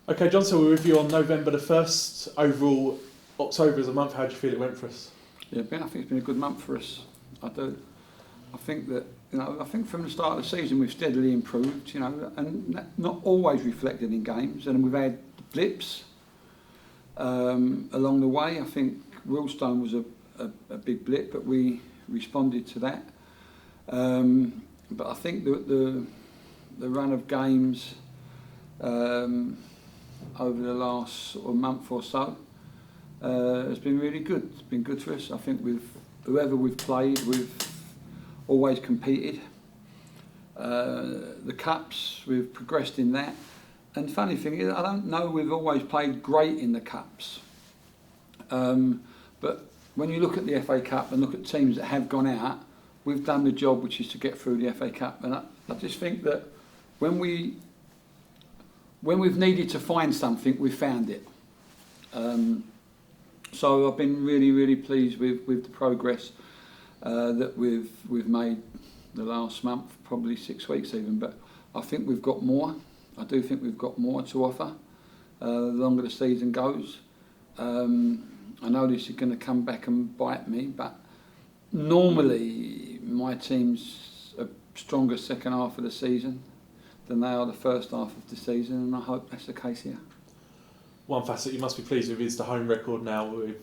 Okay, John, so we're with you on November the 1st. Overall, October as a month, how do you feel it went for us? Yeah, I think it's been a good month for us. I do. I think that, I think from the start of the season we've steadily improved, and not always reflected in games, and we've had blips along the way. I think Willstone was a big blip, but we responded to that. But I think the run of games over the last sort of month or so has been really good. It's been good for us. I think with whoever we've played, we've always competed. The cups, we've progressed in that. And the funny thing is, I don't know we've always played great in the cups. But when you look at the FA Cup and look at teams that have gone out, we've done the job, which is to get through the FA Cup. And I just think that when we've needed to find something, we've found it. So I've been really, really pleased with the progress that we've made the last month, probably 6 weeks even. But I think we've got more. I do think we've got more to offer the longer the season goes. I know this is going to come back and bite me, but normally my team's a stronger second half of the season than they are the first half of the season, and I hope that's the case here. One facet you must be pleased with is the home record now. We're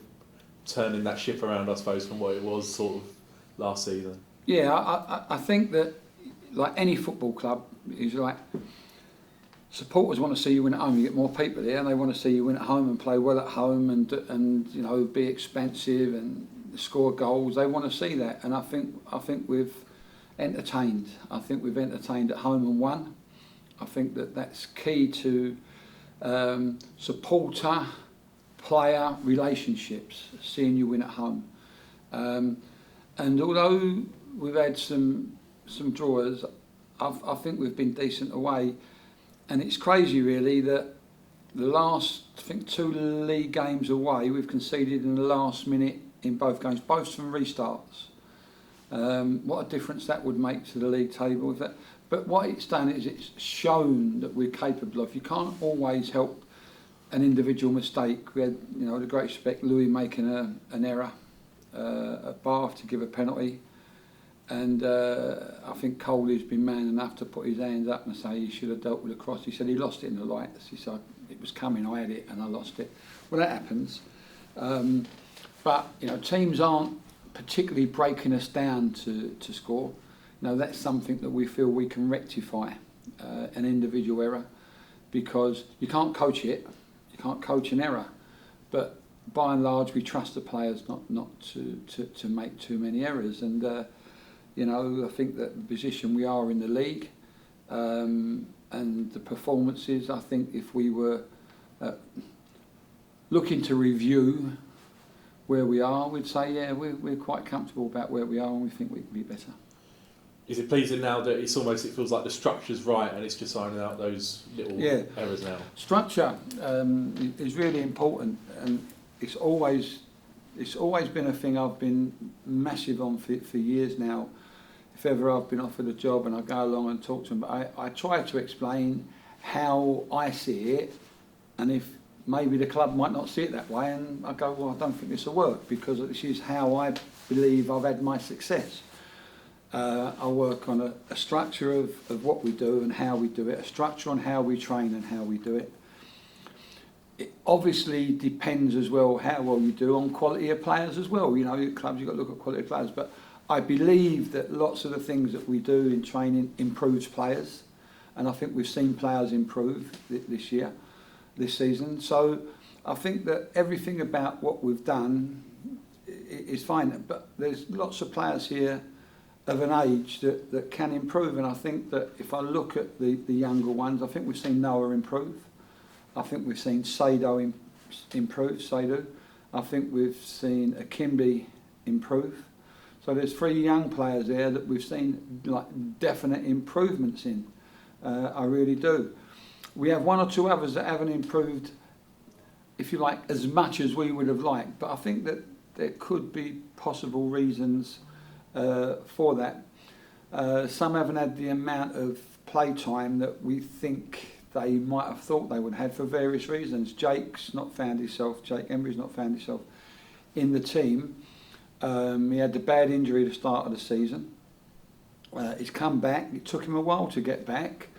turning that ship around, I suppose, from what it was sort of last season. Yeah, I think that, like any football club, is like supporters want to see you win at home. You get more people there, and they want to see you win at home and play well at home, and be expensive and score goals. They want to see that, and I think we've entertained. I think we've entertained at home and won. I think that's key to supporter player relationships, seeing you win at home. And although we've had some draws, I think we've been decent away. And it's crazy really that the last, I think, 2 league games away, we've conceded in the last minute in both games, both from restarts. What a difference that would make to the league table. But what it's done is it's shown that we're capable of. You can't always help an individual mistake. We had, with a great respect, Louis making an error at Bath to give a penalty. And I think Coley's been man enough to put his hands up and say he should have dealt with the cross. He said he lost it in the lights. He said it was coming, I had it and I lost it. Well, that happens. But teams aren't particularly breaking us down to score. That's something that we feel we can rectify, an individual error, because you can't coach it, you can't coach an error, but by and large we trust the players not to make too many errors. And I think that the position we are in the league and the performances, I think if we were looking to review where we are, we'd say, yeah, we're quite comfortable about where we are and we think we can be better. Is it pleasing now that it feels like the structure's right and it's just ironing out those little errors now? Structure is really important, and it's always been a thing I've been massive on for years now. If ever I've been offered a job and I go along and talk to them, but I try to explain how I see it, and if maybe the club might not see it that way, and I go, well, I don't think this will work, because this is how I believe I've had my success. I work on a structure of what we do and how we do it, a structure on how we train and how we do it. It obviously depends as well how well you do on quality of players as well. Clubs, you've got to look at quality of players, but I believe that lots of the things that we do in training improves players, and I think we've seen players improve this season. So I think that everything about what we've done is fine, but there's lots of players here of an age that can improve, and I think that if I look at the younger ones, I think we've seen Noah improve. I think we've seen Sado improve, Sado. I think we've seen Akimbi improve. So there's 3 young players there that we've seen like definite improvements in. I really do. We have 1 or 2 others that haven't improved, if you like, as much as we would have liked. But I think that there could be possible reasons for that. Some haven't had the amount of play time that we think they might have thought they would have had for various reasons. Jake's not found himself, Jake Embry's not found himself in the team. He had the bad injury at the start of the season. He's come back. It took him a while to get back.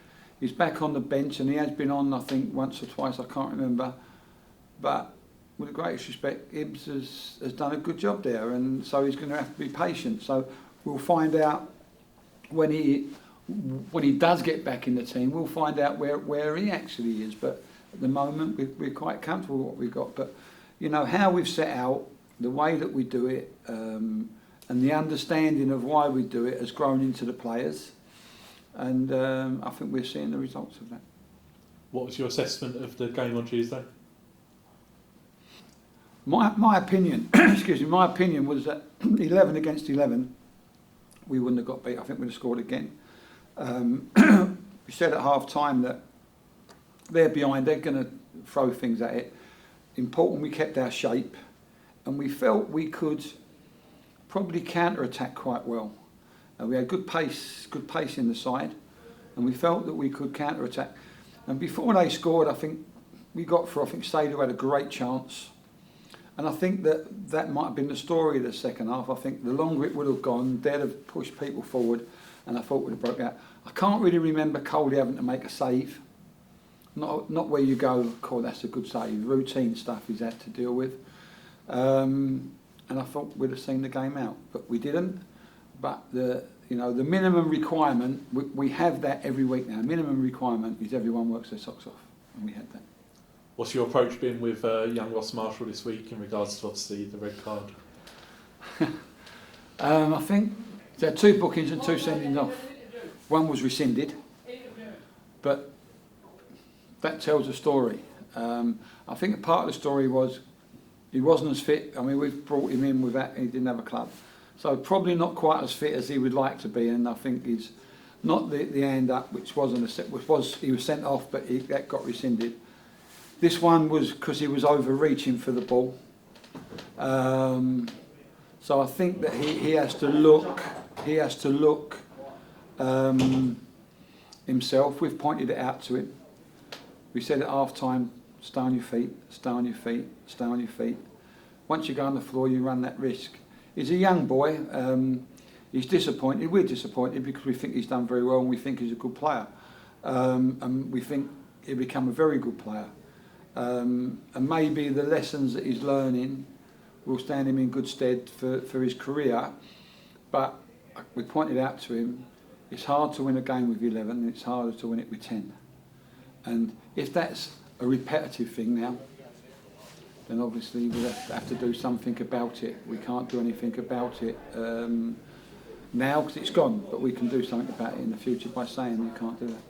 He's back on the bench, and he has been on, I think, once or twice, I can't remember. But with the greatest respect, Ibs has done a good job there, and so he's going to have to be patient. So we'll find out when he does get back in the team, we'll find out where he actually is. But at the moment, we're quite comfortable with what we've got. But, you know, how we've set out, the way that we do it, and the understanding of why we do it has grown into the players. And I think we're seeing the results of that. What was your assessment of the game on Tuesday? My opinion, excuse me, my opinion was that 11 against 11, we wouldn't have got beat. I think we'd have scored again. We said at half time that they're behind, they're going to throw things at it. Important we kept our shape, and we felt we could probably counter-attack quite well. We had good pace in the side, and we felt that we could counter-attack. And before they scored, I think we got through. I think Stader had a great chance. And I think that might have been the story of the second half. I think the longer it would have gone, they'd have pushed people forward, and I thought we'd have broke out. I can't really remember Coley having to make a save. Not where you go, Cole, that's a good save. Routine stuff he's had to deal with. And I thought we'd have seen the game out, but we didn't. But the minimum requirement, we have that every week now. Minimum requirement is everyone works their socks off, and we had that. What's your approach been with young Ross Marshall this week in regards to obviously the red card? I think there are 2 bookings and 2 sendings off. One was rescinded, but that tells a story. I think a part of the story was he wasn't as fit. I mean, we've brought him in with that, he didn't have a club. So probably not quite as fit as he would like to be, and I think he's not the hand up, he was sent off, but that got rescinded. This one was because he was overreaching for the ball. So I think that he has to look himself. We've pointed it out to him. We said at half time, stay on your feet, stay on your feet, stay on your feet. Once you go on the floor, you run that risk. He's a young boy. He's disappointed. We're disappointed because we think he's done very well and we think he's a good player. And we think he'll become a very good player. And maybe the lessons that he's learning will stand him in good stead for his career. But we pointed out to him, it's hard to win a game with 11 and it's harder to win it with 10. And if that's a repetitive thing now, then obviously we have to do something about it. We can't do anything about it now because it's gone, but we can do something about it in the future by saying we can't do that.